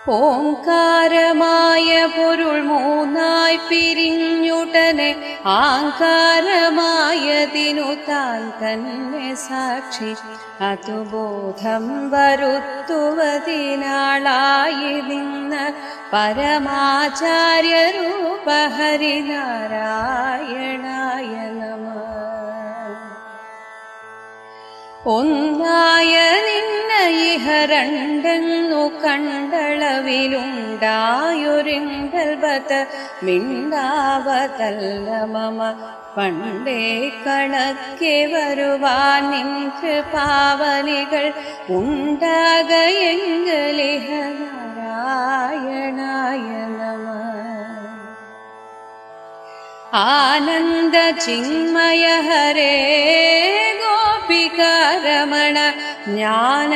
ഓംകാരമായ പൊരുൾ മൂന്നായി പിരിഞ്ഞുടനെ ആങ്കാരമായതിനു താൻ തന്നെ സാക്ഷി അതുബോധം വരുത്തുവതിനാളായി നിന്ന പരമാചാര്യരൂപ ഹരിനാരായണായ നമഃ. ഒന്നായ നിന്ന ഇഹ രണ്ടെന്നു കണ്ടളവിലുണ്ടായൊരിങ്കൽബത മിണ്ടാവതല്ല മമ പണ്ടേ കണക്കെ വരുവാൻ നിൻ കൃപാവലികൾ ഉണ്ടാകയെങ്കലിഹ നാരായണായ നമഃ. ആനന്ദ ചിന്മയ ഹരേ ഗോപികാരമണ ജ്ഞാന